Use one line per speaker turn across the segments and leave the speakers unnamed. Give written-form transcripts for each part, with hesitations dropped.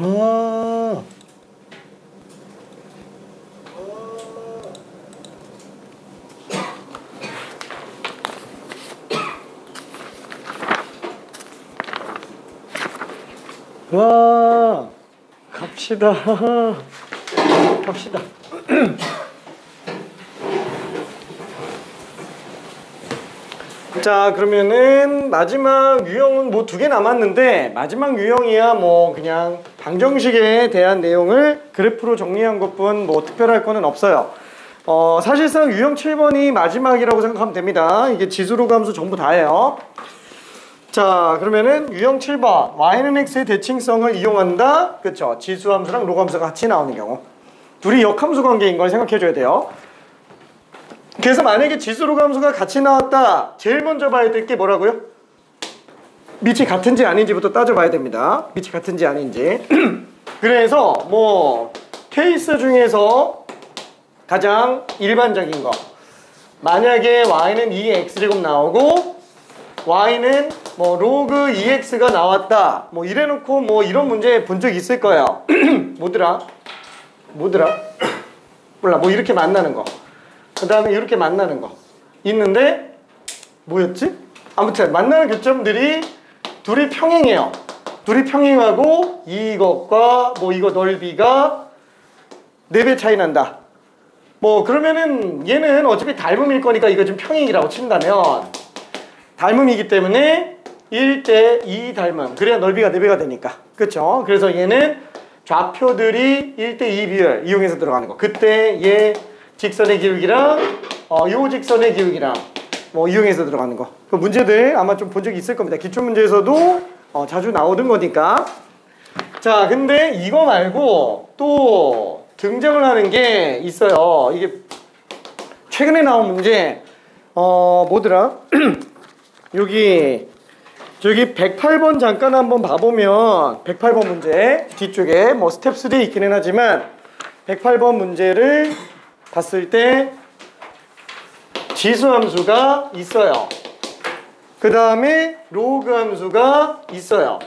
아. 와, 갑시다. 갑시다. 자, 그러면은 마지막 유형은 뭐 2개 남았는데, 마지막 유형이야 뭐 그냥 방정식에 대한 내용을 그래프로 정리한 것뿐 뭐 특별할 거는 없어요. 사실상 유형 7번이 마지막이라고 생각하면 됩니다. 이게 지수로 감수 전부 다예요. 자, 그러면은 유형 7번 y는 x의 대칭성을 이용한다. 그쵸? 지수함수랑 로함수가 같이 나오는 경우, 둘이 역함수 관계인 걸 생각해 줘야 돼요. 그래서 만약에 지수 로함수가 같이 나왔다, 제일 먼저 봐야 될 게 뭐라고요? 밑이 같은지 아닌지부터 따져봐야 됩니다. 밑이 같은지 아닌지. 그래서 뭐 케이스 중에서 가장 일반적인 거, 만약에 y는 2x제곱 나오고 y는 뭐 로그 2x가 나왔다, 뭐 이래놓고 뭐 이런 문제 본 적 있을 거예요. 뭐더라? 몰라. 뭐 이렇게 만나는 거, 그 다음에 이렇게 만나는 거 있는데, 뭐였지? 아무튼 만나는 교점들이 둘이 평행해요. 둘이 평행하고 이것과 뭐 이거 넓이가 4배 차이 난다. 뭐 그러면은 얘는 어차피 닮음일 거니까 이거 좀 평행이라고 친다면, 닮음이기 때문에 1대 2 닮음, 그래야 넓이가 4배가 되니까. 그쵸? 그래서 얘는 좌표들이 1대 2 비율 이용해서 들어가는 거. 그때 얘 직선의 기울기랑 요 직선의 기울기랑 뭐 이용해서 들어가는 거. 그 문제들 아마 좀 본 적이 있을 겁니다. 기출문제에서도 자주 나오던 거니까. 자, 근데 이거 말고 또 등장을 하는 게 있어요. 이게 최근에 나온 문제, 뭐더라? 저기 108번 잠깐 한번 봐보면, 108번 문제 뒤쪽에 뭐 스텝 3 있기는 하지만 108번 문제를 봤을 때 지수 함수가 있어요. 그 다음에 로그 함수가 있어요.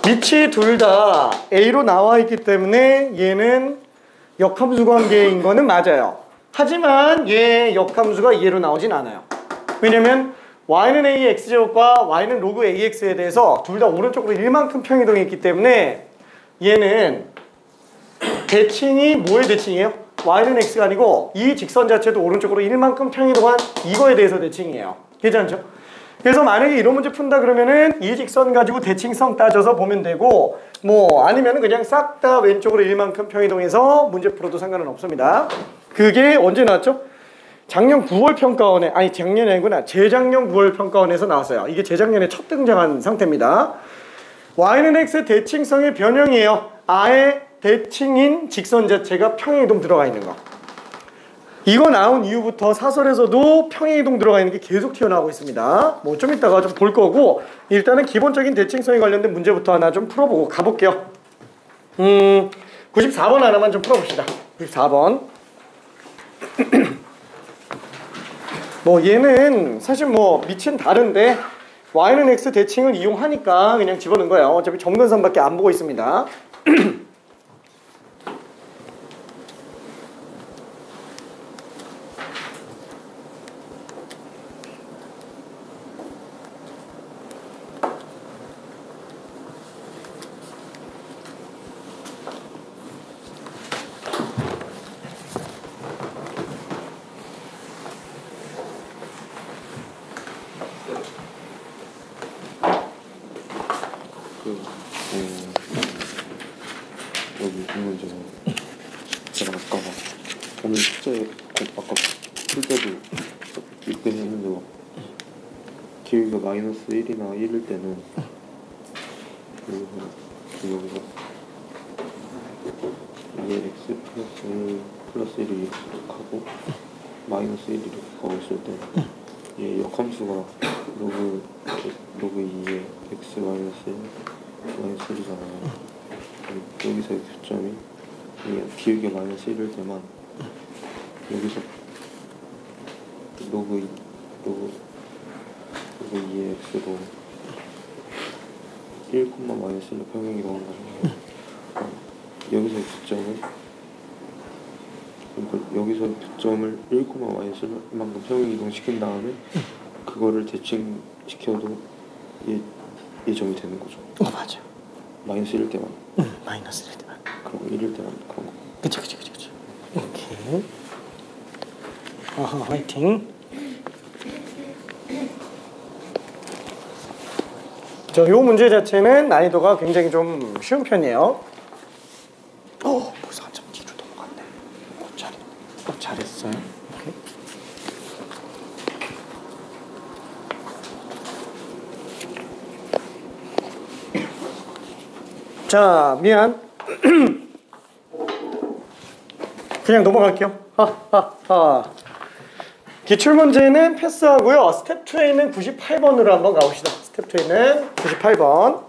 밑이 둘 다 A로 나와 있기 때문에 얘는 역함수 관계인 거는 맞아요. 하지만 얘 역함수가 얘로 나오진 않아요. 왜냐면 y는 a x제곱과 y는 로그 ax에 대해서 둘 다 오른쪽으로 1만큼 평이동이 있기 때문에 얘는 대칭이 뭐의 대칭이에요? y는 x가 아니고 이 직선 자체도 오른쪽으로 1만큼 평이동한 이거에 대해서 대칭이에요. 괜찮죠? 그래서 만약에 이런 문제 푼다 그러면은 이 직선 가지고 대칭성 따져서 보면 되고, 뭐 아니면은 그냥 싹 다 왼쪽으로 1만큼 평이동해서 문제 풀어도 상관은 없습니다. 그게 언제 나왔죠? 작년 9월 평가원에, 아니 작년이 아니구나, 재작년 9월 평가원에서 나왔어요. 이게 재작년에 첫 등장한 상태입니다. y는 x의 대칭성의 변형이에요. 아예 대칭인 직선 자체가 평행이동 들어가 있는 거. 이거 나온 이후부터 사설에서도 평행이동 들어가 있는 게 계속 튀어나오고 있습니다. 뭐 좀 이따가 좀 볼 거고, 일단은 기본적인 대칭성에 관련된 문제부터 하나 좀 풀어보고 가볼게요. 94번 하나만 좀 풀어봅시다. 94번. 뭐 얘는 사실 뭐 밑은 다른데 y는 x 대칭을 이용하니까 그냥 집어넣은 거예요. 어차피 점근선밖에 안 보고 있습니다.
여기 이 문제가 제가 아까 오늘 숙제 아까 풀 때도 이렇게 했는데 막 기울기가 마이너스 1이나 1일 때는 여기서 이게 x 플러스 1이 이렇게 가고 마이너스 1이 이렇게 가고 있을 때 얘 역함수가 로그 2의 x 마이너스 1이잖아요. 여기서의 교점이 기울기가 마이너스 1일 때만 여기서 로그 2의 x로 1, 마이너스 1로 평행 이동한 거죠. 여기서의 부점은 그러니까 여기서의 부점을 1, 마이너스 1만큼 평행 이동시킨 다음에 그거를 대칭시켜도 이 점이 되는 거죠.
맞아.
마이너스 1일 때만.
마이너스 1일 때만.
그럼 1일 때만 그런 거.
그치. 오케이. 화이팅. 요 문제 자체는 난이도가 굉장히 좀 쉬운 편이에요. 벌써 한참 뒤로 넘어갔네. 잘했어요. 오케이. 자, 미안. 그냥 넘어갈게요. 기출문제는 패스하고요. 스텝 2에는 98번으로 한번 가봅시다. 스텝 2에는 98번.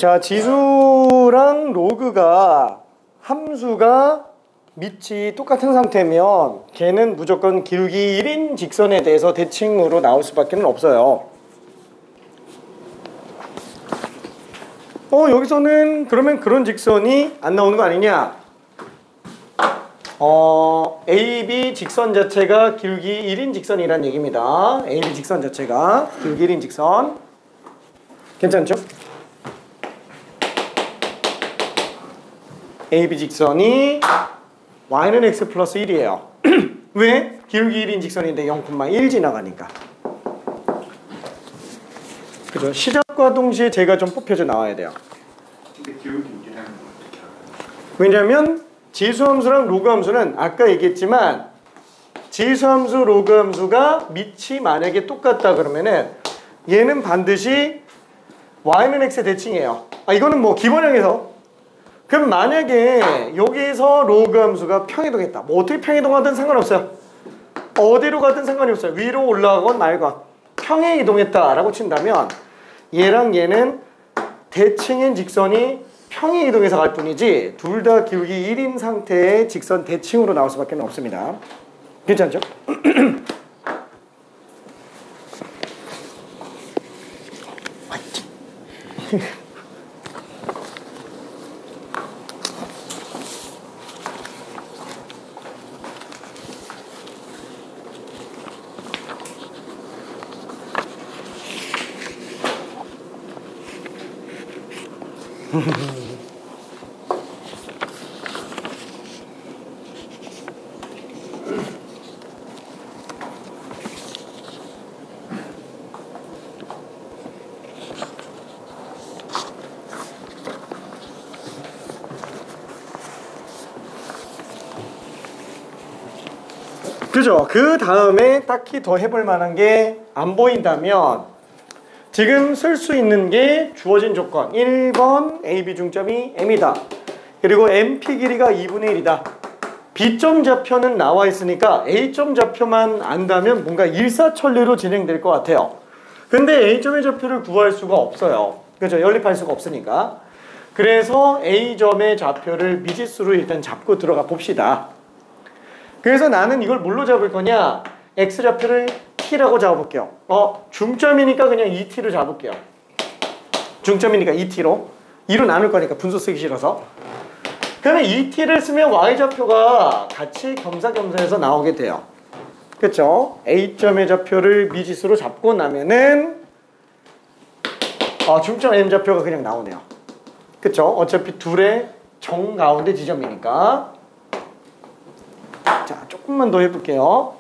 자, 지수랑 로그가 함수가 밑이 똑같은 상태면 걔는 무조건 기울기 1인 직선에 대해서 대칭으로 나올 수밖에 없어요. 여기서는 그러면 그런 직선이 안 나오는 거 아니냐? AB 직선 자체가 기울기 1인 직선이란 얘기입니다. AB 직선 자체가 기울기 1인 직선. 괜찮죠? AB 직선이 y는 x 플러스 1이에요. 왜? 기울기 1인 직선인데 0,1 지나가니까. 그죠? 시작과 동시에 제가 좀 뽑혀져 나와야 돼요.
근데 기울기 1이라는 건 어떻게 알아요?
왜냐면 지수함수랑 로그함수는 아까 얘기했지만 지수함수, 로그함수가 밑이 만약에 똑같다 그러면은 얘는 반드시 y는 x의 대칭이에요. 이거는 뭐 기본형에서. 그럼 만약에 여기서 로그함수가 평이동했다. 뭐 어떻게 평이동하든 상관없어요. 어디로 가든 상관이 없어요. 위로 올라가건 말건. 평행 이동했다라고 친다면 얘랑 얘는 대칭인 직선이 평행 이동해서 갈 뿐이지 둘 다 기울기 1인 상태의 직선 대칭으로 나올 수밖에 없습니다. 괜찮죠? 그죠? 그 다음에 딱히 더 해볼 만한 게 안 보인다면 지금 쓸 수 있는 게 주어진 조건 1번 AB 중점이 M이다. 그리고 MP 길이가 2분의 1이다. B점 좌표는 나와 있으니까 A점 좌표만 안다면 뭔가 일사천리로 진행될 것 같아요. 근데 A점의 좌표를 구할 수가 없어요. 그죠? 연립할 수가 없으니까. 그래서 A점의 좌표를 미지수로 일단 잡고 들어가 봅시다. 그래서 나는 이걸 뭘로 잡을 거냐? X좌표를 T라고 잡아볼게요. 중점이니까 그냥 2T로 잡을게요. 중점이니까 2T로. 2로 나눌 거니까 분수 쓰기 싫어서. 그러면 2T를 쓰면 Y좌표가 같이 겸사겸사해서 나오게 돼요. 그쵸? A점의 좌표를 미지수로 잡고 나면은 중점 M좌표가 그냥 나오네요. 그쵸? 어차피 둘의 정가운데 지점이니까. 자, 조금만 더 해볼게요.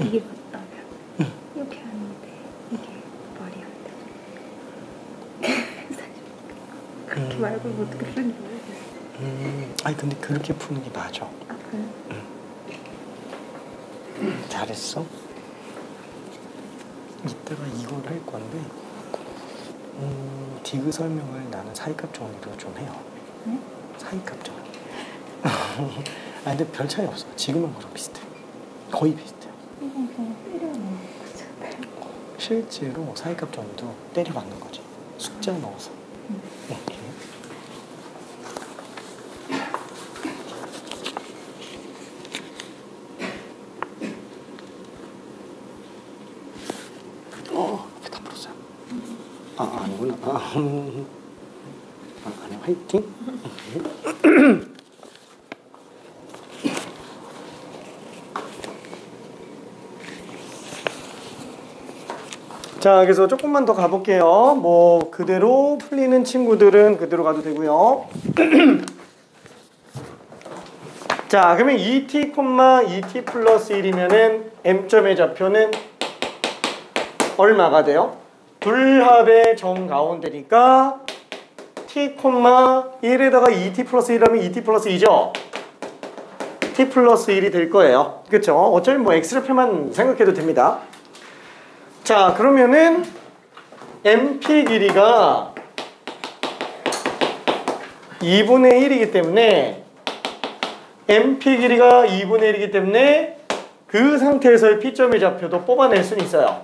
이게 맞다면 이렇게 하는데 이게 말이 안 돼. 사실 그렇게 말고 어떻게 쓰는지 모르겠어.
아니 근데 그렇게 푸는 게 맞아.
그래?
잘했어. 이따가 이걸 할 건데 디그 설명을 나는 사이값 정리로 좀 해요.
네?
사이값 정리. 근데 별 차이 없어. 지금은 그럼 비슷해. 거의 비슷해요.
이건 그냥 때려놓는 거죠.
실제로 사이값 정리도 때려박는 거지. 숫자 넣어서. 이렇게. 아니구나. 아니, 화이팅. 자, 그래서 조금만 더 가볼게요. 뭐 그대로 풀리는 친구들은 그대로 가도 되고요. 자, 그러면 2t, 2t 플러스 1이면은 m점의 좌표는 얼마가 돼요? 둘합의 정가운데니까 t, 1에다가 2t 플러스 1하면 2t 플러스 2죠? t 플러스 1이 될 거예요. 그쵸? 어차피 뭐 x좌표만 생각해도 됩니다. 자, 그러면은 mp 길이가 2분의 1이기 때문에 mp 길이가 2분의 1이기 때문에 그 상태에서의 p점의 좌표도 뽑아낼 수는 있어요.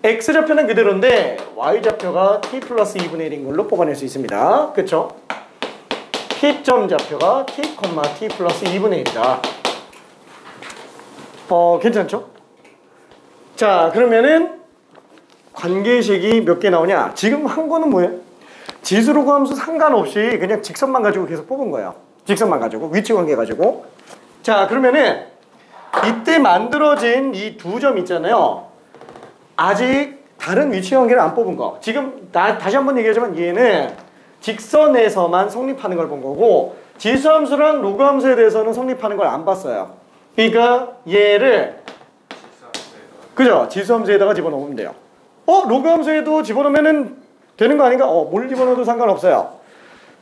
x좌표는 그대로인데 y좌표가 t 플러스 2분의 1인 걸로 뽑아낼 수 있습니다. 그쵸? p점 좌표가 t, t 플러스 2분의 1이다. 괜찮죠? 자, 그러면은 관계식이 몇 개 나오냐? 지금 한 거는 뭐예요? 지수로그 함수 상관없이 그냥 직선만 가지고 계속 뽑은 거예요. 직선만 가지고, 위치 관계 가지고. 자, 그러면은 이때 만들어진 이 두 점 있잖아요. 아직 다른 위치 관계를 안 뽑은 거. 지금 다시 한번 얘기하지만 얘는 직선에서만 성립하는 걸 본 거고 지수함수랑 로그 함수에 대해서는 성립하는 걸 안 봤어요. 그러니까 얘를 그죠? 지수함수에다가 집어넣으면 돼요. 로그 함수에도 집어넣으면 되는 거 아닌가? 뭘 집어넣어도 상관없어요.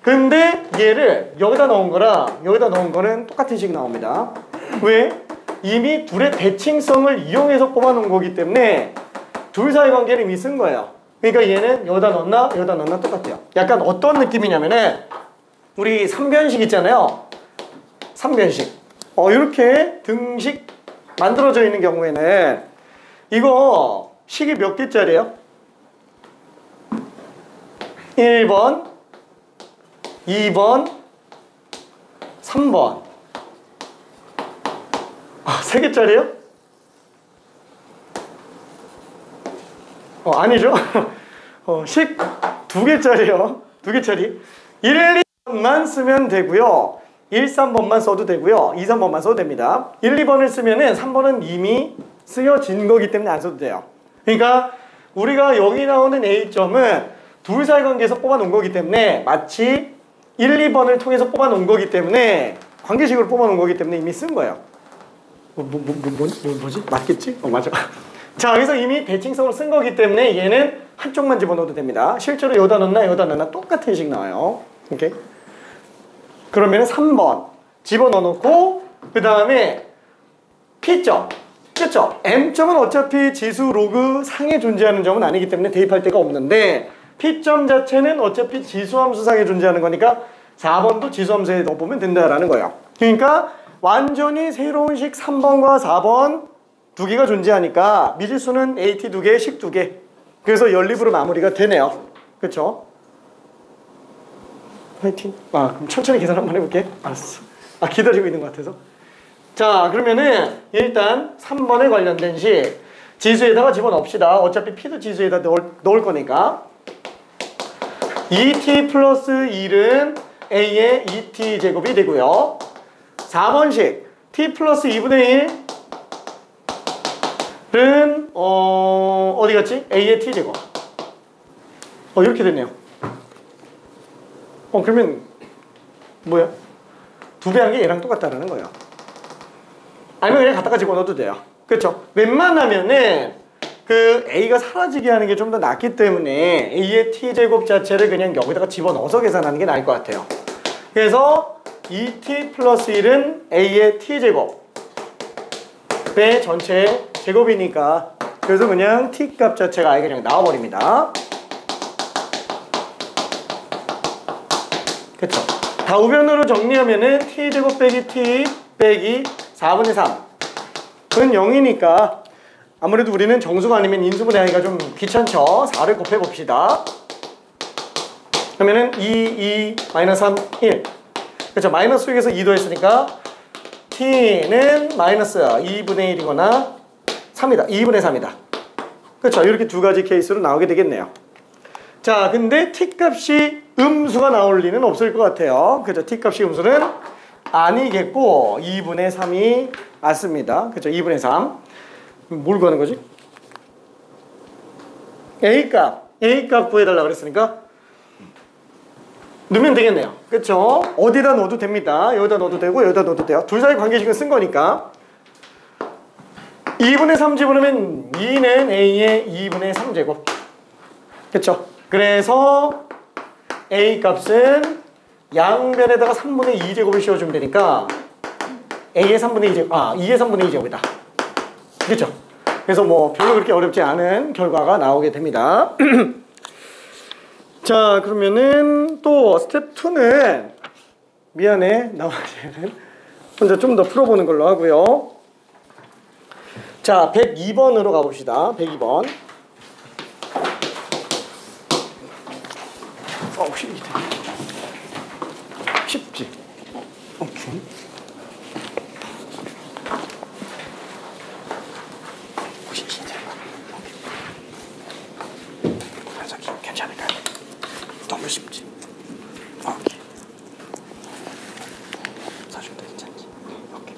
근데 얘를 여기다 넣은 거랑 여기다 넣은 거는 똑같은 식 나옵니다. 왜? 이미 둘의 대칭성을 이용해서 뽑아놓은 거기 때문에 둘 사이 관계를 이미 쓴 거예요. 그러니까 얘는 여기다 넣나 여기다 넣나 똑같아요. 약간 어떤 느낌이냐면은 우리 3변식 있잖아요. 3변식. 이렇게 등식 만들어져 있는 경우에는 이거 식이 몇 개짜리예요? 1번, 2번, 3번. 3개짜리예요? 아니죠. 식 2개짜리요. 2개짜리. 1, 2번만 쓰면 되고요. 1, 3번만 써도 되고요. 2, 3번만 써도 됩니다. 1, 2번을 쓰면은 3번은 이미 쓰여진 거기 때문에 안 써도 돼요. 그러니까 우리가 여기 나오는 A점은 둘 사이 관계에서 뽑아놓은 거기 때문에 마치 1, 2번을 통해서 뽑아놓은 거기 때문에 관계식으로 뽑아놓은 거기 때문에 이미 쓴 거예요. 뭐지? 맞겠지? 맞아. 자, 여기서 이미 대칭성으로 쓴 거기 때문에 얘는 한쪽만 집어넣어도 됩니다. 실제로 여기다 넣나 여기다 넣나 똑같은 식 나와요. 오케이? 그러면 3번 집어넣어놓고 그 다음에 P점. 그쵸? M점은 어차피 지수 로그 상에 존재하는 점은 아니기 때문에 대입할 데가 없는데 P점 자체는 어차피 지수함수상에 존재하는 거니까 4번도 지수함수에 넣어보면 된다라는 거예요. 그러니까 완전히 새로운 식 3번과 4번 두 개가 존재하니까 미지수는 AT 2개, 식 2개. 그래서 연립으로 마무리가 되네요. 그쵸? 화이팅. 그럼 천천히 계산 한번 해볼게. 알았어. 기다리고 있는 것 같아서. 자, 그러면은 일단 3번에 관련된 식 지수에다가 집어넣읍시다. 어차피 P도 지수에다 넣을 거니까 2t 플러스 1은 A의 2t 제곱이 되고요. 4번식 t 플러스 2분의 1은 어디 갔지? A의 t 제곱. 이렇게 됐네요. 그러면 뭐야? 2배 한 게 얘랑 똑같다라는 거예요. 아니면 그냥 갖다가 집어넣어도 돼요. 그렇죠? 웬만하면은 그 A가 사라지게 하는 게 좀 더 낫기 때문에 A의 t제곱 자체를 그냥 여기다가 집어넣어서 계산하는 게 나을 것 같아요. 그래서 2t 플러스 1은 A의 t제곱의 전체 제곱이니까 그래서 그냥 t 값 자체가 아예 그냥 나와버립니다. 그쵸? 다우변으로 정리하면은 t제곱 빼기 t 빼기 4분의 3은 0이니까 아무래도 우리는 정수가 아니면 인수분해하기가 좀 귀찮죠? 4를 곱해봅시다. 그러면은 2, 마이너스 3, 1. 그렇죠? 마이너스 속에서 2도 했으니까 t는 마이너스 2분의 1이거나 3이다. 2분의 3이다. 그렇죠? 이렇게 두 가지 케이스로 나오게 되겠네요. 자, 근데 t값이 음수가 나올 리는 없을 것 같아요. 그죠? t값이 음수는 아니겠고 2분의 3이 맞습니다. 그죠? 2분의 3. 뭘 구하는 거지? A값 구해달라고 그랬으니까 넣으면 되겠네요. 그쵸? 어디다 넣어도 됩니다. 여기다 넣어도 되고 여기다 넣어도 돼요. 둘 사이 관계식은 쓴 거니까 2분의 3 집어넣으면 2는 A의 2분의 3제곱. 그쵸? 그래서 A값은 양변에다가 3분의 2제곱을 씌워주면 되니까 A의 3분의 2제곱, 2의 3분의 2제곱이다. 그쵸? 그래서 뭐 별로 그렇게 어렵지 않은 결과가 나오게 됩니다. 자, 그러면은 또 스텝 2는 미안해 나머지는 혼자 좀 더 풀어보는 걸로 하고요. 자, 102번으로 가봅시다. 102번. 쉽지? 오케이. 괜찮을까요? 너무 쉽지? 오케이. 사실도 괜찮지? 오케이.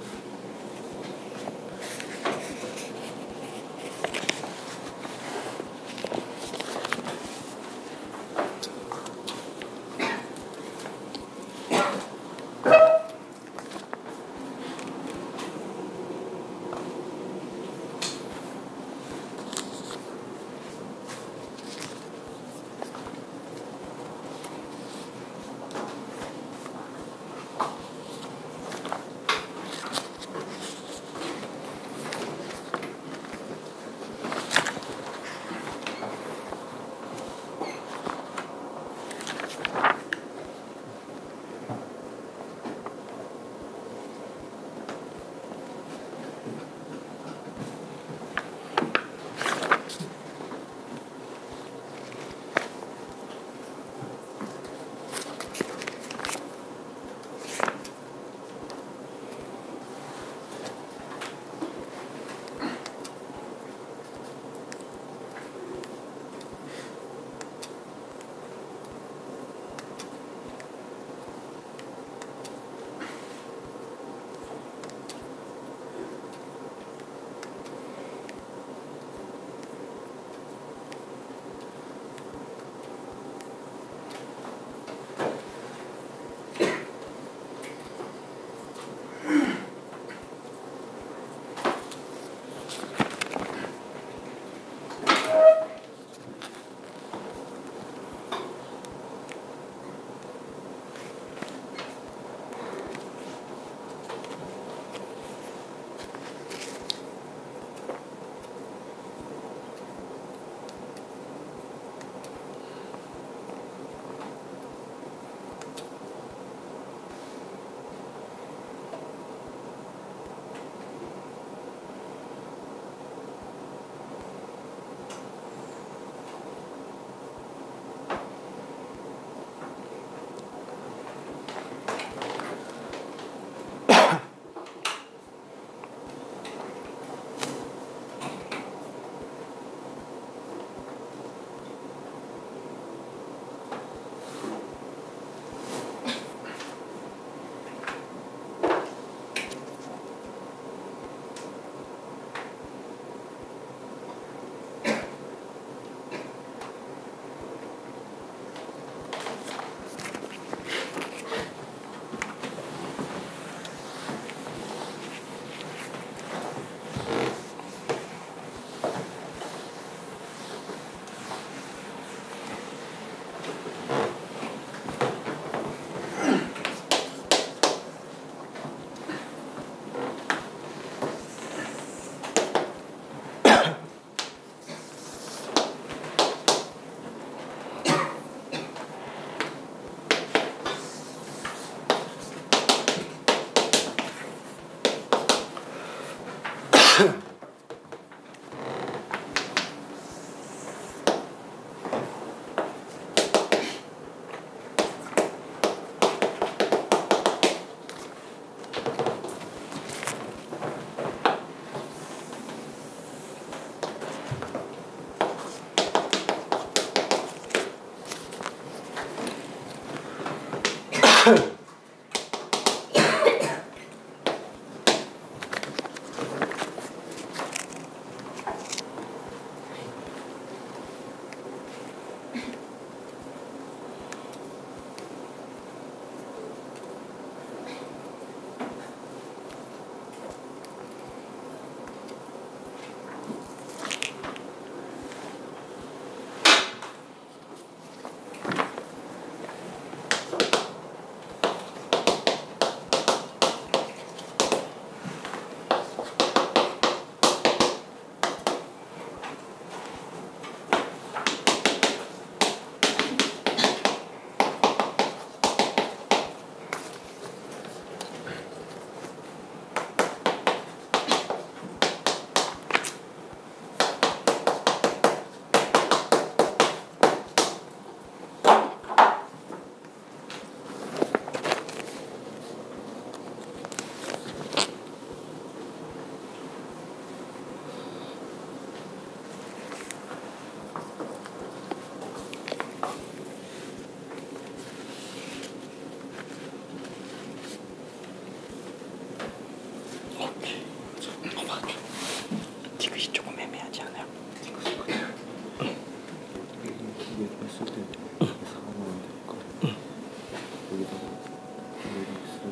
x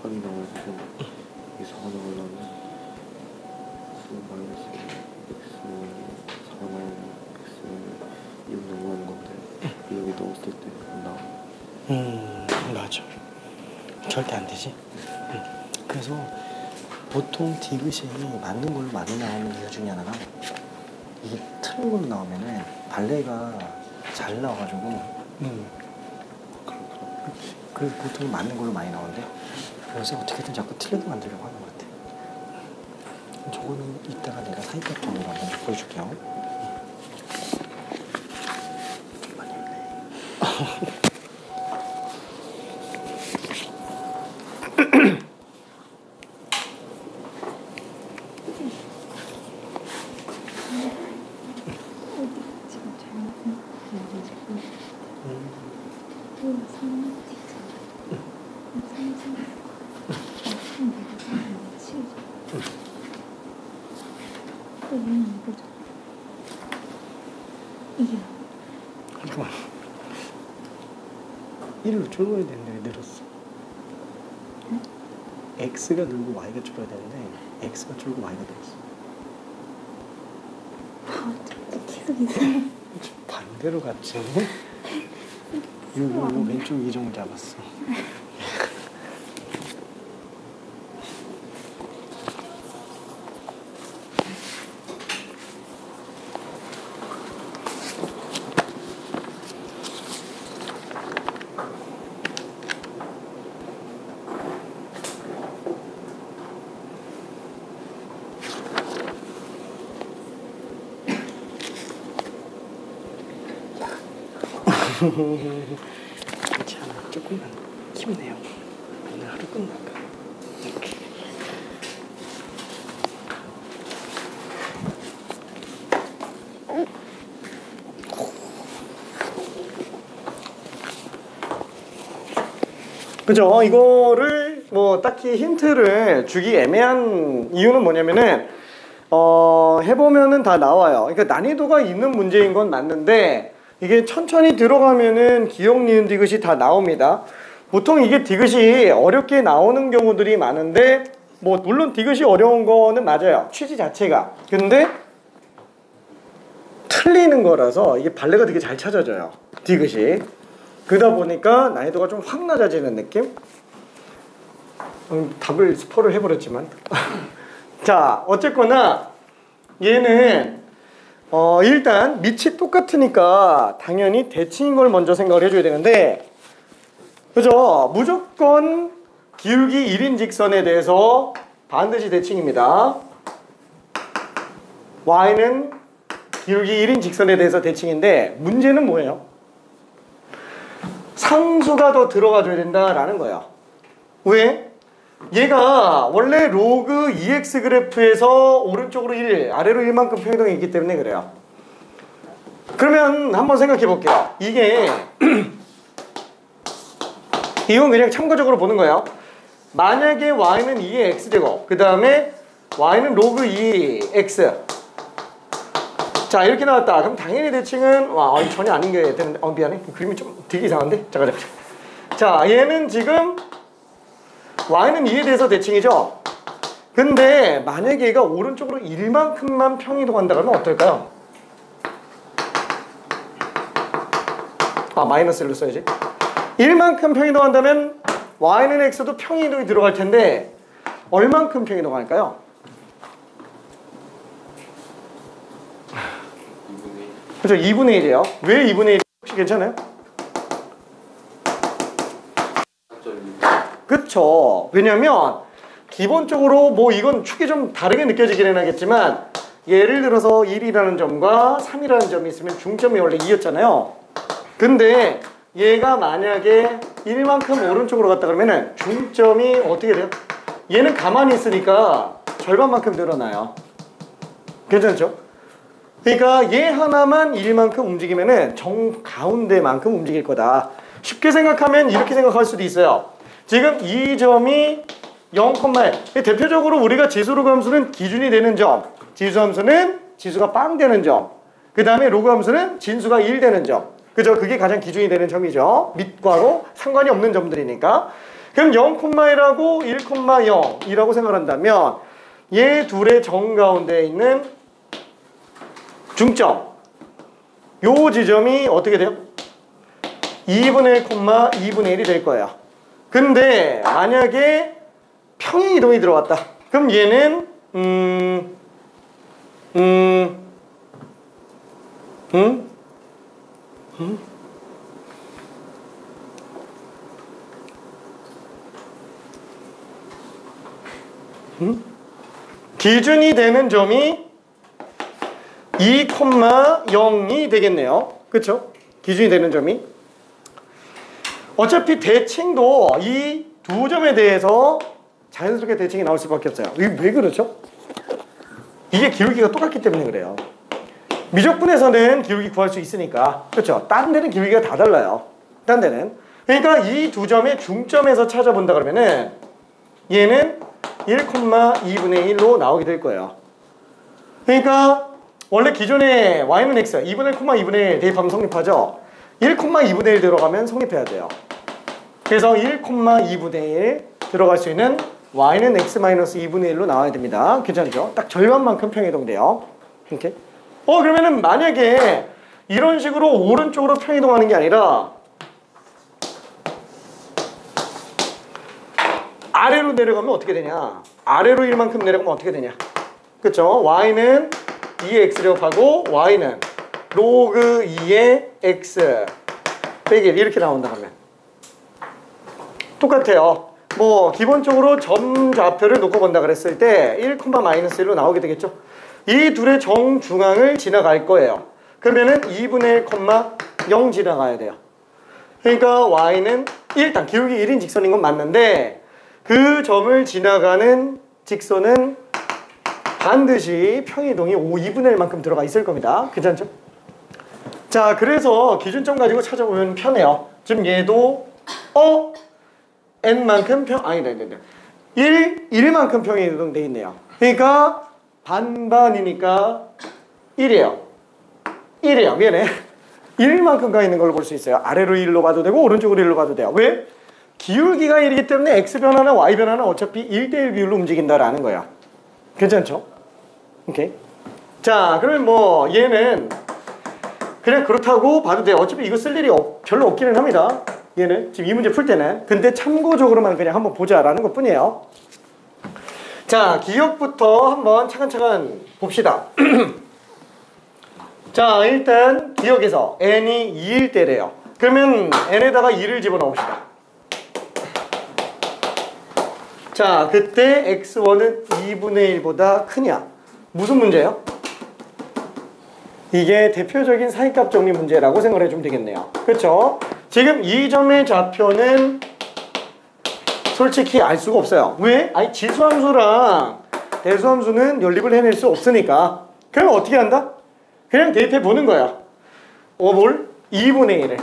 8이 나와서 이게 4가 나오려면 x 마이너스 x 4가 나오면 x 1 넘어가는 건데 여기 넣었을 때 안 나와.
맞아. 절대 안 되지. 그래서 보통 디귿이 맞는 걸로 많이 나오는 이유 중에 하나가 이게 틀린 걸로 나오면은 발레가 잘 나와가지고 그래서 보통 맞는 걸로 많이 나오는데 요새 어떻게든 자꾸 틀리게 만들려고 하는 것 같아. 저거는 이따가 내가 사이파통으로 한번 보여줄게요. 좀 많이 했네.
지금 잘못 생각해가지고 이거 3T잖아. 3T 내가 생각하는 7이잖아. 또 얘는 이거잖아. 이게
잠깐만. 1을 줄여야 되는데 왜 늘었어?
응?
X가 늘고 Y가 줄어야 되는데 X가 줄고 Y가 늘었어.
계속 이상해.
반대로 갔지? 이거 왼쪽 이종 잡았어. 괜찮아. 조금만 힘내요. 오늘 하루 끝날까? 이렇게. 그죠? 이거를 뭐 딱히 힌트를 주기 애매한 이유는 뭐냐면은 해보면은 다 나와요. 그러니까 난이도가 있는 문제인 건 맞는데 이게 천천히 들어가면은 기억, 니은, 디귿이 다 나옵니다. 보통 이게 디귿이 어렵게 나오는 경우들이 많은데 뭐 물론 디귿이 어려운 거는 맞아요. 취지 자체가. 근데 틀리는 거라서 이게 발레가 되게 잘 찾아져요. 디귿이. 그러다 보니까 난이도가 좀 확 낮아지는 느낌? 답을 스포를 해버렸지만 자 어쨌거나 얘는 일단 밑이 똑같으니까 당연히 대칭인 걸 먼저 생각을 해줘야 되는데 그죠? 무조건 기울기 1인 직선에 대해서 반드시 대칭입니다. y는 기울기 1인 직선에 대해서 대칭인데 문제는 뭐예요? 상수가 더 들어가줘야 된다라는 거예요. 왜? 얘가 원래 로그 2x 그래프에서 오른쪽으로 1, 아래로 1만큼 평행동이 있기 때문에 그래요. 그러면 한번 생각해 볼게요. 이게 이건 그냥 참고적으로 보는 거예요. 만약에 y는 2의 x제곱 그 다음에 y는 로그 2x 자 이렇게 나왔다. 그럼 당연히 대칭은 전혀 아닌 게 되는데 미안해. 그림이 좀 되게 이상한데? 잠깐. 자 얘는 지금 y는 2에 대해서 대칭이죠. 근데 만약에 얘가 오른쪽으로 1만큼만 평이동한다 그러면 어떨까요? 마이너스 1로 써야지. 1만큼 평이동한다면 y는 x도 평이동이 들어갈 텐데 얼만큼 평이동할까요?
2분의 1.
그렇죠. 2분의 1이에요. 왜 2분의 1? 혹시 괜찮아요?
4.2.
그쵸. 왜냐면 기본적으로 뭐 이건 축이 좀 다르게 느껴지기는 하겠지만 예를 들어서 1이라는 점과 3이라는 점이 있으면 중점이 원래 2였잖아요. 근데 얘가 만약에 1만큼 오른쪽으로 갔다 그러면은 중점이 어떻게 돼요? 얘는 가만히 있으니까 절반만큼 늘어나요. 괜찮죠? 그러니까 얘 하나만 1만큼 움직이면은 정 가운데만큼 움직일 거다. 쉽게 생각하면 이렇게 생각할 수도 있어요. 지금 이 점이 0,1 대표적으로 우리가 지수로그 함수는 기준이 되는 점 지수 함수는 지수가 빵 되는 점 그 다음에 로그 함수는 진수가 1 되는 점 그 그죠? 그게 가장 기준이 되는 점이죠. 밑과로 상관이 없는 점들이니까. 그럼 0,1하고 1,0이라고 생각한다면 얘 둘의 정 가운데 있는 중점 요 지점이 어떻게 돼요? 2분의 1, 2분의 1이 될 거예요. 근데 만약에 평행 이동이 들어왔다. 그럼 얘는 기준이 되는 점이 2,0이 되겠네요. 그쵸? 기준이 되는 점이. 어차피 대칭도 이 두 점에 대해서 자연스럽게 대칭이 나올 수밖에 없어요. 이게 왜 그렇죠? 이게 기울기가 똑같기 때문에 그래요. 미적분에서는 기울기 구할 수 있으니까. 그렇죠? 딴 데는 기울기가 다 달라요. 딴 데는. 그러니까 이 두 점의 중점에서 찾아본다 그러면은 얘는 1,2분의 1로 나오게 될 거예요. 그러니까 원래 기존에 y는 x, 2분의 1,2분의 1 대입하면 성립하죠. 1,2분의 1 들어가면 성립해야 돼요. 그래서 1,2분의 1 들어갈 수 있는 y는 x-2분의 1로 나와야 됩니다. 괜찮죠? 딱 절반만큼 평이동돼요. 이렇게. 그러면은 만약에 이런 식으로 오른쪽으로 평이동하는 게 아니라 아래로 내려가면 어떻게 되냐? 아래로 1만큼 내려가면 어떻게 되냐? 그쵸? y는 2x라고 하고 y는 로그 2의 x 빼기 1 이렇게 나온다 하면 똑같아요. 뭐 기본적으로 점 좌표를 놓고 본다 그랬을 때 1,-1로 나오게 되겠죠. 이 둘의 정중앙을 지나갈 거예요. 그러면은 2분의 1,0 지나가야 돼요. 그러니까 y는 일단 기울기 1인 직선인 건 맞는데 그 점을 지나가는 직선은 반드시 평이동이 2분의 1만큼 들어가 있을 겁니다. 괜찮죠? 자, 그래서 기준점 가지고 찾아보면 편해요. 지금 얘도 n만큼 아니다. 1만큼 평이동 돼 있네요. 그러니까 반반이니까 1이에요. 미안해. 1만큼 가 있는 걸 볼 수 있어요. 아래로 1로 가도 되고 오른쪽으로 1로 가도 돼요. 왜? 기울기가 1이기 때문에 x 변화나 y 변화는 어차피 1대1 비율로 움직인다라는 거야. 괜찮죠? 오케이. 자, 그러면 뭐 얘는 그냥 그렇다고 봐도 돼요. 어차피 이거 쓸 일이 별로 없기는 합니다. 얘는 지금 이 문제 풀 때는. 근데 참고적으로만 그냥 한번 보자라는 것 뿐이에요. 자, 기억부터 한번 차근차근 봅시다. 자, 일단 기억에서 n이 2일 때래요. 그러면 n에다가 2를 집어넣읍시다. 자, 그때 x1은 2분의 1보다 크냐? 무슨 문제예요? 이게 대표적인 사이값 정리 문제라고 생각을 해주면 되겠네요. 그렇죠? 지금 이 점의 좌표는 솔직히 알 수가 없어요. 왜? 아니 지수함수랑 대수함수는 연립을 해낼 수 없으니까. 그럼 어떻게 한다? 그냥 대입해 보는 거야. 뭘? 2분의 1을.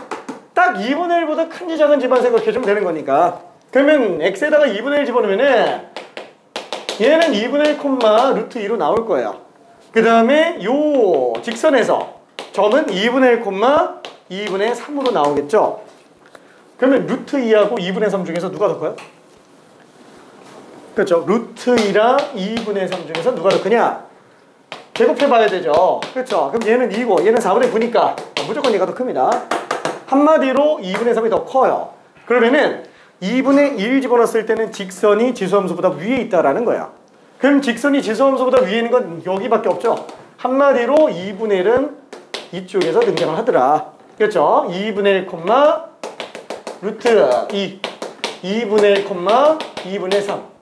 딱 2분의 1보다 큰지 작은지만 생각해주면 되는 거니까. 그러면 x에다가 2분의 1 집어넣으면은 얘는 2분의 1, 루트 2로 나올 거예요. 그 다음에 요 직선에서 점은 2분의 1, 2분의 3으로 나오겠죠. 그러면 루트 2하고 2분의 3 중에서 누가 더 커요? 그렇죠. 루트 2랑 2분의 3 중에서 누가 더 크냐? 제곱해 봐야 되죠. 그렇죠. 그럼 얘는 2고 얘는 4분의 9니까 무조건 얘가 더 큽니다. 한마디로 2분의 3이 더 커요. 그러면은 2분의 1 집어넣었을 때는 직선이 지수함수보다 위에 있다라는 거야. 그럼 직선이 지수함수보다 위에 있는 건 여기밖에 없죠. 한마디로 2분의 1은 이쪽에서 등장을 하더라. 그렇죠? 2분의 1, 루트 2 2분의 1, 2분의 3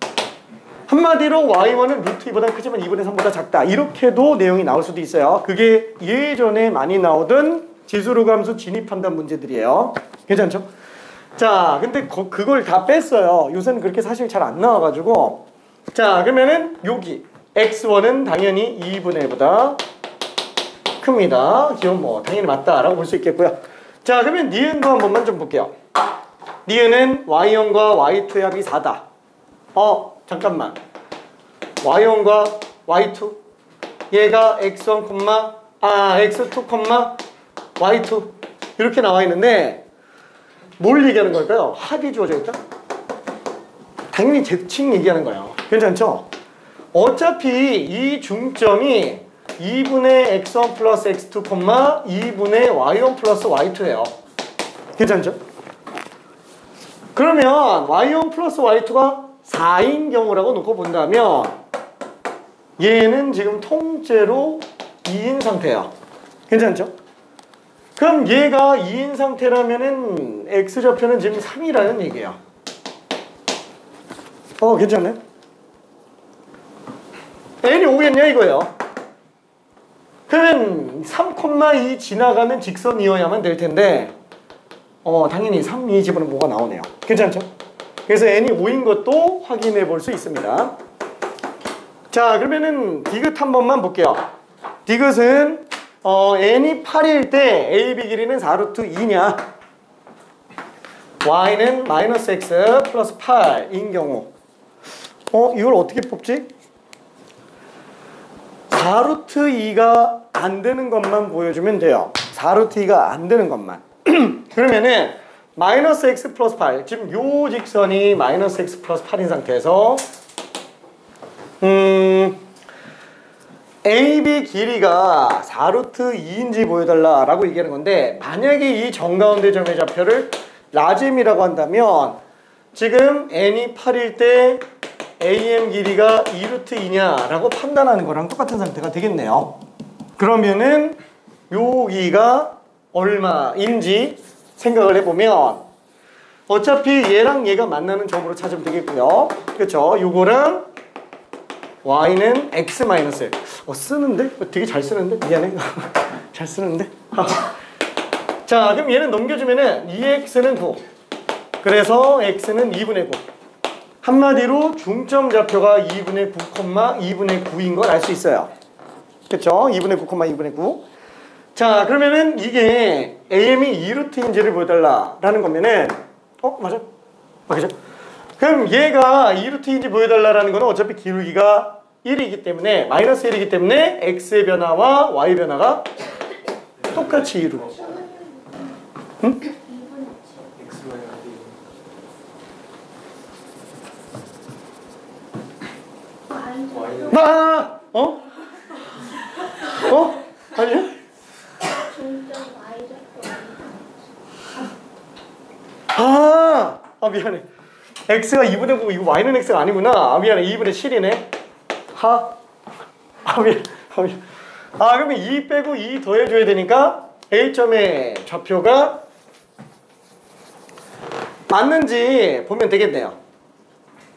한마디로 y1은 루트 2보다 크지만 2분의 3보다 작다. 이렇게도 내용이 나올 수도 있어요. 그게 예전에 많이 나오던 지수로감수 진입판단 문제들이에요. 괜찮죠? 자, 근데 그걸 다 뺐어요. 요새는 그렇게 사실 잘 안 나와가지고. 자, 그러면은 여기 x1은 당연히 2분의 1보다 큽니다. 기본 뭐 당연히 맞다라고 볼 수 있겠고요. 자, 그러면 니은도 한 번만 좀 볼게요. 니은은 y1과 y2의 합이 4다. 잠깐만. y1과 y2 얘가 x1, x2, y2 이렇게 나와 있는데 뭘 얘기하는 걸까요? 합이 주어져 있다? 당연히 대칭 얘기하는 거예요. 괜찮죠? 어차피 이 중점이 2분의 x1 플러스 x2, 2분의 y1 플러스 y2예요. 괜찮죠? 그러면 y1 플러스 y2가 4인 경우라고 놓고 본다면 얘는 지금 통째로 2인 상태예요. 괜찮죠? 그럼 얘가 2인 상태라면은 x좌표는 지금 3이라는 얘기예요. 괜찮네? n이 5겠냐 이거예요. 그러면 3,2 지나가는 직선이어야만 될 텐데 당연히 3, 2 집어넣으면 뭐가 나오네요. 괜찮죠? 그래서 n이 5인 것도 확인해 볼 수 있습니다. 자, 그러면은 디귿 한 번만 볼게요. 디귿은 n이 8일 때 AB 길이는 4루트 2냐 y는 마이너스 x 플러스 8인 경우 이걸 어떻게 뽑지? 4루트 2가 안 되는 것만 보여주면 돼요. 4루트 2가 안 되는 것만. 그러면은 마이너스 x 플러스 8 지금 요 직선이 마이너스 x 플러스 8인 상태에서 AB 길이가 4루트 2인지 보여달라 라고 얘기하는 건데 만약에 이 정가운데 점의 좌표를 라짐이라고 한다면 지금 n이 8일 때 AM 길이가 2루트 2냐 라고 판단하는 거랑 똑같은 상태가 되겠네요. 그러면은 여기가 얼마인지 생각을 해보면 어차피 얘랑 얘가 만나는 점으로 찾으면 되겠고요. 그렇죠? 요거랑 y는 x 마이너스 쓰는데? 되게 잘 쓰는데? 미안해. 잘 쓰는데? 자, 그럼 얘는 넘겨주면은 2x는 9 그래서 x는 2분의 9 한마디로 중점 좌표가 2분의 9, 2분의 9인 걸 알 수 있어요. 그쵸? 2분의 9, 2분의 9 자, 그러면은 이게 AM이 2루트인지를 보여달라 라는 거면은 맞아? 그죠? 그럼 얘가 2루트인지 보여달라라는 거는 어차피 기울기가 1이기 때문에 마이너스 1이기 때문에 x의 변화와 y 변화가 똑같이 2루. 응? 아니요? 미안해. x가 2분의 9, 이거 y는 x가 아니구나. 미안해. 2분의 7이네. 미안. 그러면 2 빼고 2 더해줘야 되니까 A점의 좌표가 맞는지 보면 되겠네요.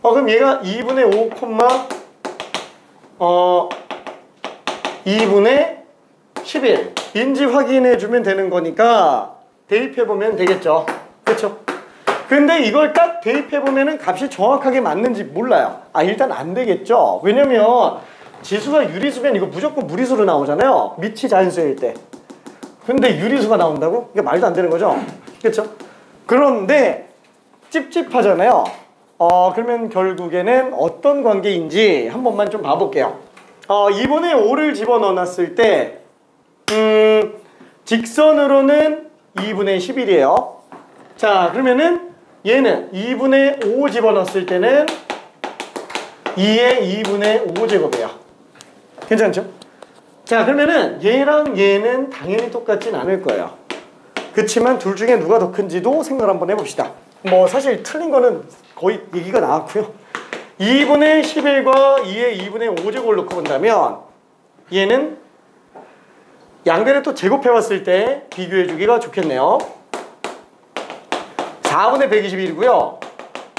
그럼 얘가 2분의 5, 2분의 11 인지 확인해주면 되는 거니까 대입해보면 되겠죠. 그렇죠? 근데 이걸 딱 대입해보면은 값이 정확하게 맞는지 몰라요. 일단 안 되겠죠. 왜냐면 지수가 유리수면 이거 무조건 무리수로 나오잖아요. 밑이 자연수일 때. 근데 유리수가 나온다고? 이게 말도 안 되는 거죠. 그렇죠? 그런데 찝찝하잖아요. 그러면 결국에는 어떤 관계인지 한 번만 좀 봐볼게요. 2분의 5를 집어넣어놨을 때 직선으로는 2분의 11이에요. 자, 그러면은 얘는 2분의 5 집어넣었을 때는 2의 2분의 5제곱이에요. 괜찮죠? 자, 그러면은 얘랑 얘는 당연히 똑같진 않을 거예요. 그치만 둘 중에 누가 더 큰지도 생각을 한번 해봅시다. 사실 틀린 거는 거의 얘기가 나왔고요. 2분의 11과 2의 2분의 5제곱을 놓고 본다면 얘는 양변을 또 제곱해봤을 때 비교해주기가 좋겠네요. 4분의 121이고요.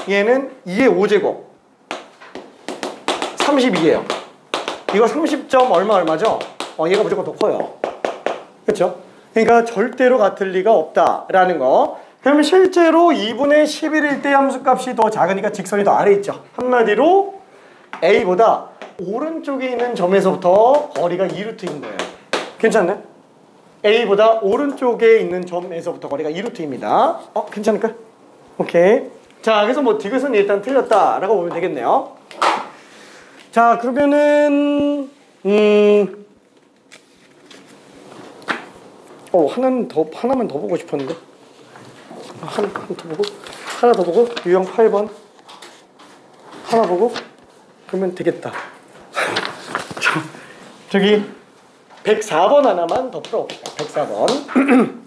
얘는 2의 5제곱 32예요. 이거 30점 얼마죠? 얘가 무조건 더 커요. 그렇죠? 그러니까 절대로 같을 리가 없다라는 거. 그러면 실제로 2분의 11일 때 함수값이 더 작으니까 직선이 더 아래에 있죠. 한마디로 A보다 오른쪽에 있는 점에서부터 거리가 2루트인 거예요. 괜찮나요? A보다 오른쪽에 있는 점에서부터 거리가 2루트입니다. 괜찮을까? 오케이. 자, 그래서 디귿은 일단 틀렸다라고 보면 되겠네요. 자, 그러면은 하나만 더 보고 싶었는데. 하나 더 보고, 하나 더 보고, 유형 8번. 하나 보고, 그러면 되겠다. 저기 104번 하나만 더 풀어봅시다. 104번.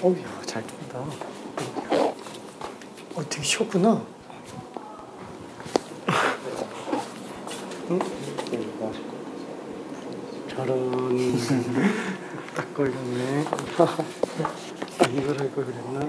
어우야, 잘 뜬다. 되게 쉬웠구나. 응? 저런. 딱 걸렸네. 이걸 할 걸 그랬나?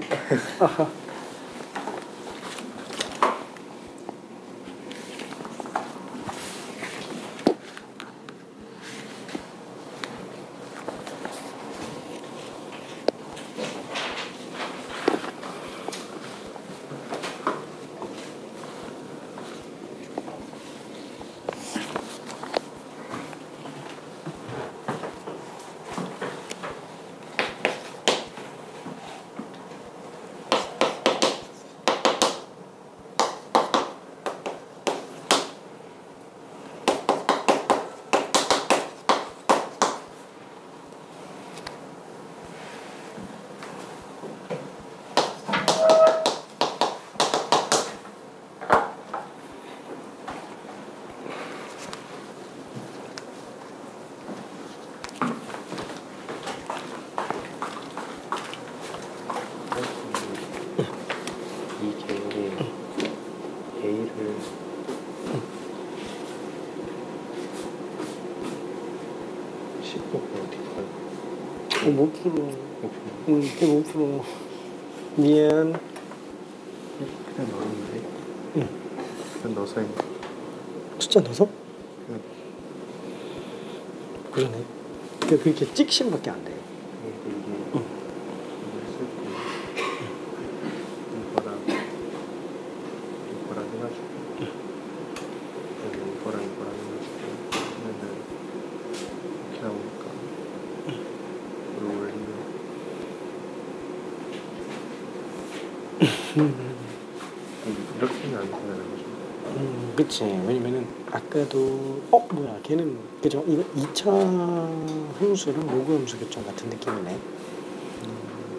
A를 어떻게 할까?
못 풀어. 걔 못 풀어. 미안.
그냥 넣었는데. 그냥 넣어서 했네.
숫자 넣어서?
그냥
그러네. 그게 찍심밖에 안 돼.
이게 이걸 쓸 때 이거랑 해가지고 그리고 이거랑 해가지고 하면은 이렇게 나오니까 이걸 올리면 이렇게는 안 되는 거죠.
그치. 왜냐면은 아까도 뭐야 걔는 그죠? 이거 2차 함수랑 로그 함수 교정 같은 느낌이네.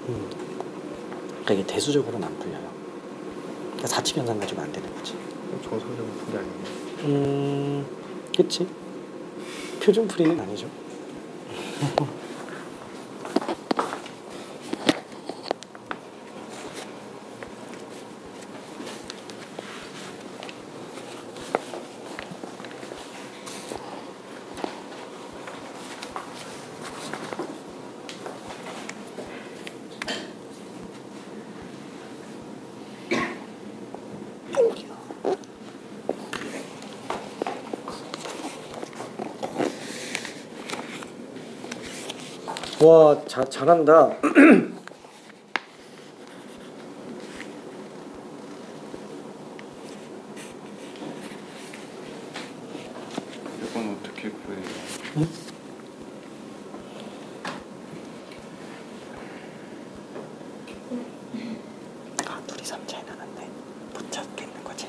그러니까 이게 대수적으로는 안 풀려요. 그러니까 사칙 현상 가지고 안 되는 거지.
정상적인 풀이 아니에요.
그치. 표준 풀이는 아니죠. 와, 잘한다.
이건 어떻게 구해요?
응? 둘이 3 차이 나는데 못 찾겠는 거지?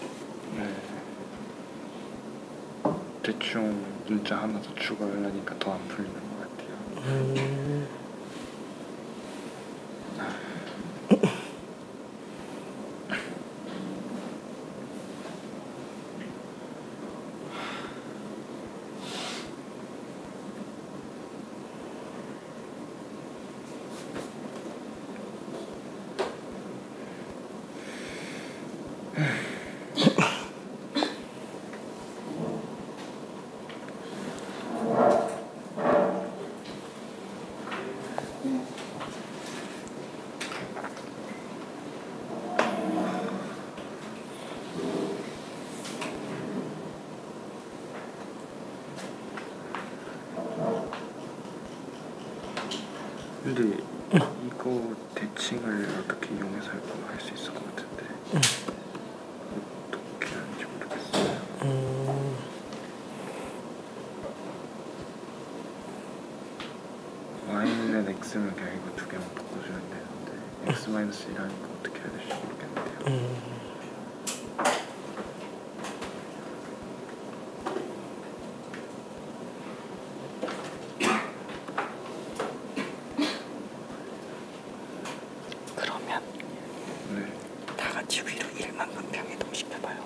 네. 대충 문자 하나 더 추가하려니까 더 안 풀리는 것 같아요. 근데 이거 대칭을 어떻게 이용해서 할 수 있을 것 같은데 어떻게 하는지 모르겠어요. y는 x면 그냥 이거 두 개만 바꿔주면 되는데 x-1하니까 어떻게 해야 될지 모르겠는데요.
그러면
네.
다 같이 위로 1만큼 평이동시켜봐요.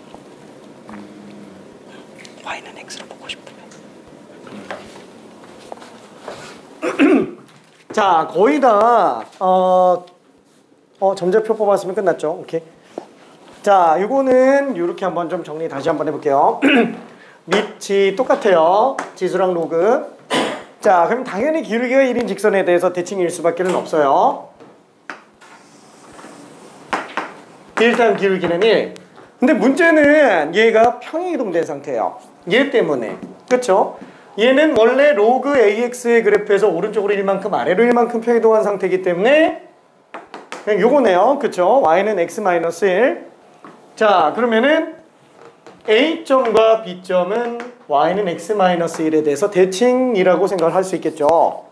y는 x로 보고 싶으면. 자, 거의 다 점자표 뽑았으면 끝났죠. 오케이. 자, 이거는 이렇게 한번 좀 정리 다시 한번 해볼게요. 밑이 똑같아요. 지수랑 로그. 자, 그럼 당연히 기울기가 1인 직선에 대해서 대칭일 수밖에 없어요. 일단 기울기는 1. 근데 문제는 얘가 평행이동된 상태예요. 얘 때문에. 그쵸? 얘는 원래 로그 AX의 그래프에서 오른쪽으로 1만큼 아래로 1만큼 평이동한 상태이기 때문에 그냥 요거네요. 그쵸? y는 x-1. 자, 그러면은 A점과 B점은 y는 x-1에 대해서 대칭이라고 생각을 할 수 있겠죠.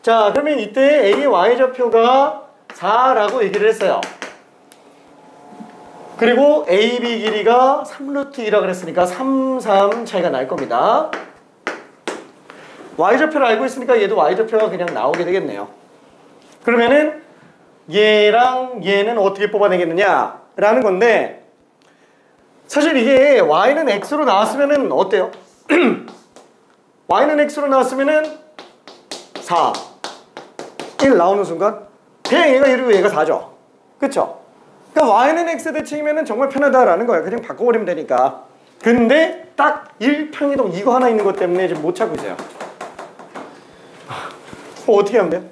자, 그러면 이때 A의 y좌표가 4라고 얘기를 했어요. 그리고 AB 길이가 3루트2라고 그랬으니까 3, 3 차이가 날 겁니다. y좌표를 알고 있으니까 얘도 y좌표가 그냥 나오게 되겠네요. 그러면은 얘랑 얘는 어떻게 뽑아내겠느냐 라는 건데, 사실 이게 y는 x로 나왔으면은 어때요? y는 x로 나왔으면은 4, 1 나오는 순간 그냥 얘가 1이고 얘가 4죠. 그쵸? 그러니까 y는 x 대칭이면은 정말 편하다라는 거예요. 그냥 바꿔버리면 되니까. 근데 딱 1평이동 이거 하나 있는 것 때문에 지금 못 찾고 있어요. 어떻게 하면 돼요?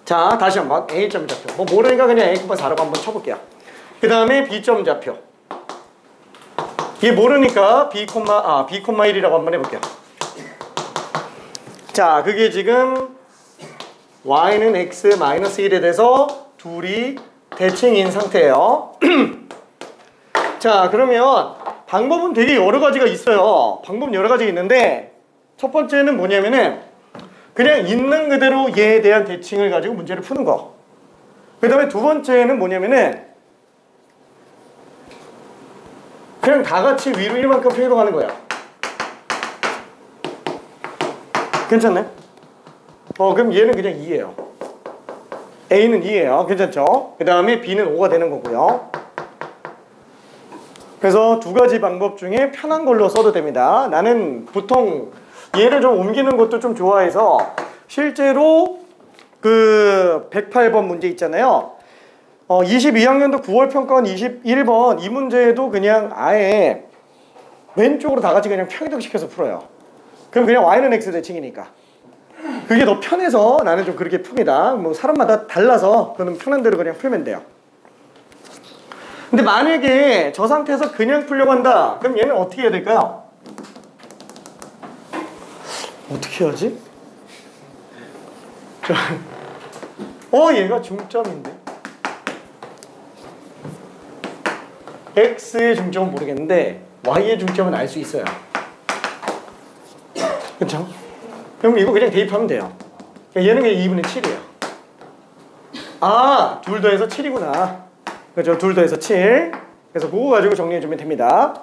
자, 다시 한번 A점 좌표. 뭐 모르니까 그냥 A,4라고 한번 쳐볼게요. 그 다음에 B점 좌표. 이게 모르니까 B,1이라고 한번 해볼게요. 자, 그게 지금 y는 x-1에 대해서 둘이 대칭인 상태예요. 자, 그러면 방법은 되게 여러 가지가 있어요. 방법 여러 가지가 있는데 첫 번째는 뭐냐면은 그냥 있는 그대로 얘에 대한 대칭을 가지고 문제를 푸는 거. 그 다음에 두 번째는 뭐냐면은 그냥 다 같이 위로 1만큼 평이동하는 거야. 괜찮네? 그럼 얘는 그냥 2예요. A는 2예요. 괜찮죠? 그 다음에 B는 5가 되는 거고요. 그래서 두 가지 방법 중에 편한 걸로 써도 됩니다. 나는 보통 얘를 좀 옮기는 것도 좀 좋아해서 실제로 그 108번 문제 있잖아요. 22학년도 9월 평가원 21번 이 문제도 그냥 아예 왼쪽으로 다 같이 그냥 평이동 시켜서 풀어요. 그럼 그냥 y는 x 대칭이니까. 그게 더 편해서 나는 좀 그렇게 풉니다. 뭐 사람마다 달라서 그는 편한 대로 그냥 풀면 돼요. 근데 만약에 저 상태에서 그냥 풀려고 한다. 그럼 얘는 어떻게 해야 될까요? 어떻게 해야지? 얘가 중점인데 x의 중점은 모르겠는데 y의 중점은 알 수 있어요. 그렇죠? 그럼 이거 그냥 대입하면 돼요. 얘는 그냥 2분의 7이에요. 아, 둘 더해서 7이구나. 그죠? 둘 더해서 7. 그래서 그거 가지고 정리해주면 됩니다.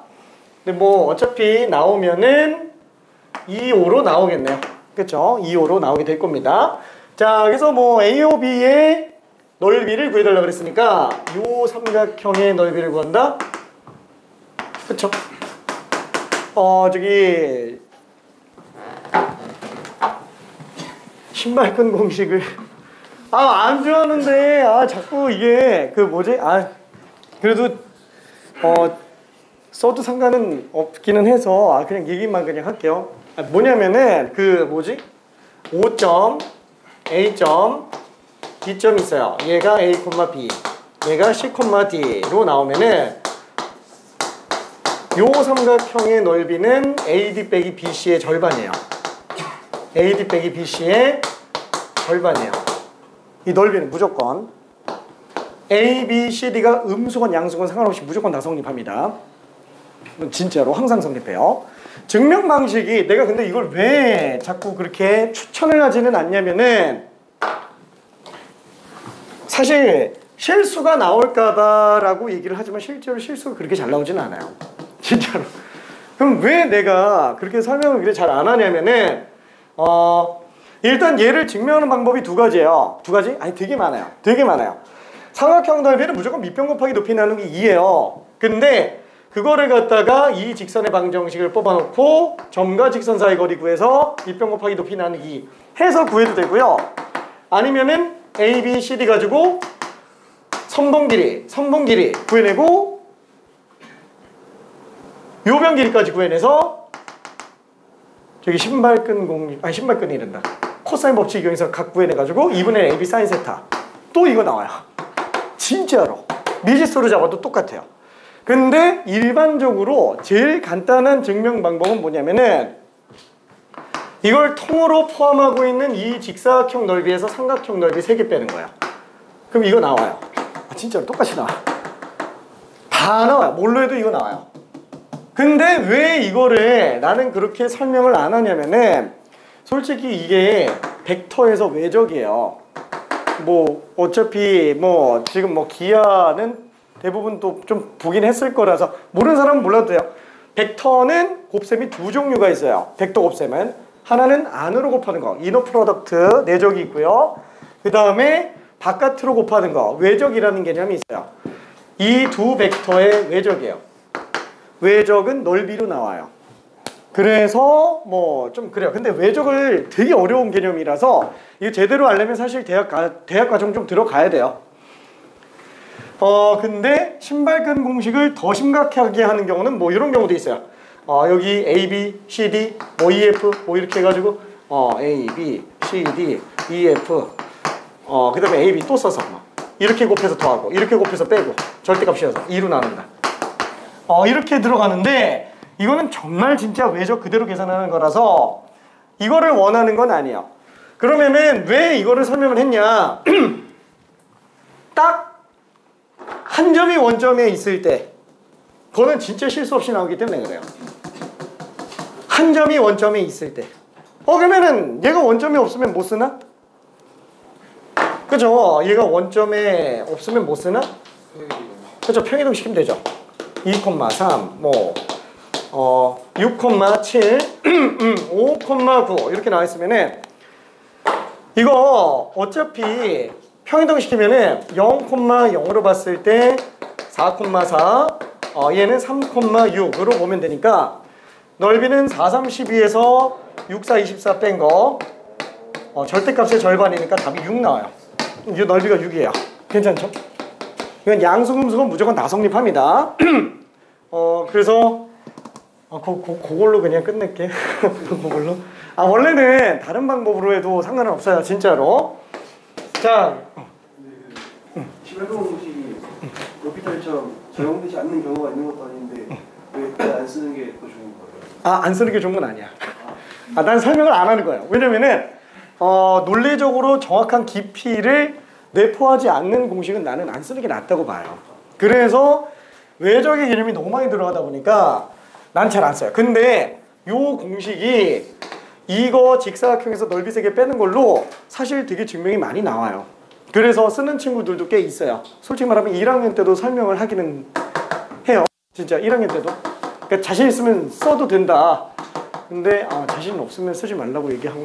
근데 뭐 어차피 나오면은 2,5로 나오겠네요. 그쵸? 2,5로 나오게 될 겁니다. 자, 그래서 뭐 AOB의 넓이를 구해달라 그랬으니까 요 삼각형의 넓이를 구한다? 그쵸? 저기 신발끈 공식을 안 좋아하는데 자꾸 이게 그 뭐지? 그래도 써도 상관은 없기는 해서 그냥 얘기만 그냥 할게요. 뭐냐면은 그 뭐지? O점, A점, B점이 있어요. 얘가 A, B, 얘가 C, D로 나오면은 요 삼각형의 넓이는 AD 빼기 BC의 절반이에요. AD 빼기 BC의 절반이에요. 이 넓이는 무조건 A, B, C, D가 음수건 양수건 상관없이 무조건 다 성립합니다. 진짜로 항상 성립해요. 증명 방식이 내가 근데 이걸 왜 자꾸 그렇게 추천을 하지는 않냐면은 사실 실수가 나올까봐 라고 얘기를 하지만 실제로 실수가 그렇게 잘 나오지는 않아요. 진짜로. 그럼 왜 내가 그렇게 설명을 그렇게 잘 안 하냐면은 일단 얘를 증명하는 방법이 두 가지예요. 두 가지? 아니 되게 많아요. 되게 많아요. 삼각형 넓이는 무조건 밑변 곱하기 높이 나누기 2예요. 근데 그거를 갖다가 이 직선의 방정식을 뽑아놓고 점과 직선 사이 거리 구해서 밑변 곱하기 높이 나누기 해서 구해도 되고요. 아니면은 A, B, C, D 가지고 선분 길이 구해내고 요변 길이까지 구해내서 저기 신발끈이 이른다. 코사인 법칙 이용해서 각 구해내가지고 2분의 AB 사인 세타. 또 이거 나와요. 진짜로. 미지수로 잡아도 똑같아요. 근데 일반적으로 제일 간단한 증명 방법은 뭐냐면은 이걸 통으로 포함하고 있는 이 직사각형 넓이에서 삼각형 넓이 3개 빼는 거야. 그럼 이거 나와요. 진짜로 똑같이 나와. 다 나와요. 뭘로 해도 이거 나와요. 근데 왜 이거를 나는 그렇게 설명을 안 하냐면은 솔직히 이게 벡터에서 외적이에요. 뭐 어차피 뭐 지금 뭐 기하는 대부분 또 좀 보긴 했을 거라서 모르는 사람은 몰라도 돼요. 벡터는 곱셈이 두 종류가 있어요. 벡터 곱셈은 하나는 안으로 곱하는 거, 이너 프로덕트 내적이 있고요. 그 다음에 바깥으로 곱하는 거, 외적이라는 개념이 있어요. 이 두 벡터의 외적이에요. 외적은 넓이로 나와요. 그래서 뭐 좀 그래요. 근데 외적을 되게 어려운 개념이라서 이거 제대로 알려면 사실 대학 과정 좀 들어가야 돼요. 근데 신발끈 공식을 더 심각하게 하는 경우는 뭐 이런 경우도 있어요. 여기 A, B, C, D, 뭐 E, F 뭐 이렇게 해가지고 A, B, C, D, E, F 그 다음에 A, B 또 써서 이렇게 곱해서 더하고 이렇게 곱해서 빼고 절대값이어서 2로 나눈다. 이렇게 들어가는데 이거는 정말 진짜 외적 그대로 계산하는 거라서 이거를 원하는 건 아니에요. 그러면은 왜 이거를 설명을 했냐? 딱 한 점이 원점에 있을 때 그거는 진짜 실수 없이 나오기 때문에 그래요. 한 점이 원점에 있을 때 그러면은 얘가 원점에 없으면 못 쓰나? 그죠? 얘가 원점에 없으면 못 쓰나? 그죠? 평이동 시키면 되죠. 2,3 뭐 6,7 5,9 이렇게 나와 있으면은 이거 어차피 평이동 시키면은 0,0으로 봤을 때 4,4 얘는 3,6으로 보면 되니까 넓이는 4, 32에서 6, 4, 24 뺀 거 절대값의 절반이니까 답이 6 나와요. 이 넓이가 6이에요. 괜찮죠? 이건 양수금수건 무조건 다 성립합니다. 그래서 그걸로 그냥 끝낼게. 그걸로. 원래는 다른 방법으로 해도 상관은 없어요. 진짜로. 자,
신발끈 공식이 로피탈처럼 적용되지 않는 경우가 있는 것도 아닌데 왜 안 쓰는 게 더 좋은 거예요?
안 쓰는 게 좋은 건 아니야. 난 설명을 안 하는 거예요. 왜냐면은 논리적으로 정확한 깊이를 내포하지 않는 공식은 나는 안 쓰는 게 낫다고 봐요. 그래서 외적의 개념이 너무 많이 들어가다 보니까 난 잘 안 써요. 근데 요 공식이 이거 직사각형에서 넓이 3개 빼는 걸로 사실 되게 증명이 많이 나와요. 그래서 쓰는 친구들도 꽤 있어요. 솔직히 말하면 1학년 때도 설명을 하기는 해요. 진짜 1학년 때도. 그러니까 자신 있으면 써도 된다. 근데 자신 없으면 쓰지 말라고 얘기하고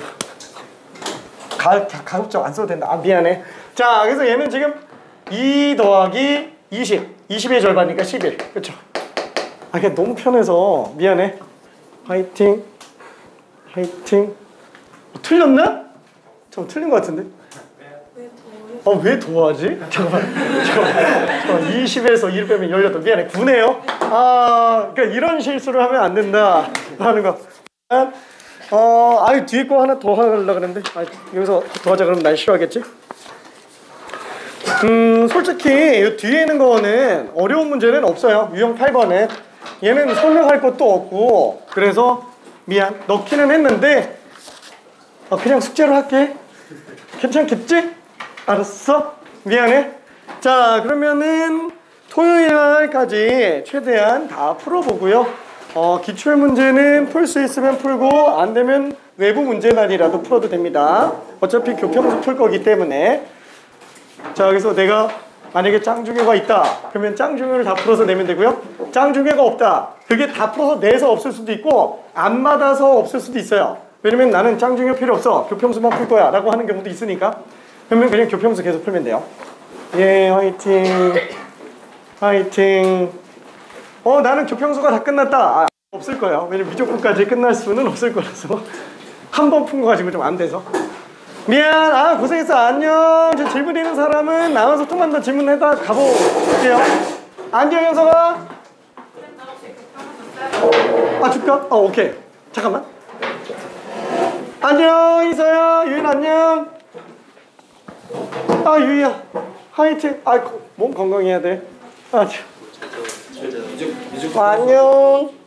가급적 안 써도 된다. 아 미안해. 자 그래서 얘는 지금 2 더하기 20 20의 절반이니까 11 그쵸? 아 그냥 너무 편해서 미안해. 화이팅 화이팅. 틀렸나? 저 틀린 것 같은데? 왜 더하지? 잠깐만 20에서 1 빼면 18 미안해 9네요. 그러니까 이런 실수를 하면 안 된다 하는 거. 뒤에 거 하나 더 하려고 그랬는데 여기서 더 하자 그러면 날 싫어하겠지? 솔직히 이 뒤에 있는 거는 어려운 문제는 없어요. 유형 8번은 얘는 설명할 것도 없고 그래서 미안 넣기는 했는데 그냥 숙제로 할게. 괜찮겠지? 알았어? 미안해. 자 그러면은 토요일 날까지 최대한 다 풀어보고요. 기출 문제는 풀 수 있으면 풀고 안 되면 외부 문제만이라도 풀어도 됩니다. 어차피 교평수 풀 거기 때문에. 자 그래서 내가 만약에 짱중요가 있다 그러면 짱중요를 다 풀어서 내면 되고요. 짱중요가 없다 그게 다 풀어서 내서 없을 수도 있고 안 받아서 없을 수도 있어요. 왜냐면 나는 짱중요 필요 없어 교평수만 풀 거야 라고 하는 경우도 있으니까 그러면 그냥 교평수 계속 풀면 돼요. 예 화이팅 화이팅. 나는 교평수가 다 끝났다 없을 거예요. 왜냐면 미적분까지 끝날 수는 없을 거라서 한 번 푼 거 가지고 좀 안 돼서 미안. 고생했어. 안녕. 저 질문 있는 사람은 나와서 좀만 더 질문해다 가볼게요. 안녕 현석아. 줄까? 오케이. 잠깐만. 안녕 이서야. 유인 안녕. 유이야 화이팅. 몸 건강해야 돼. 안녕.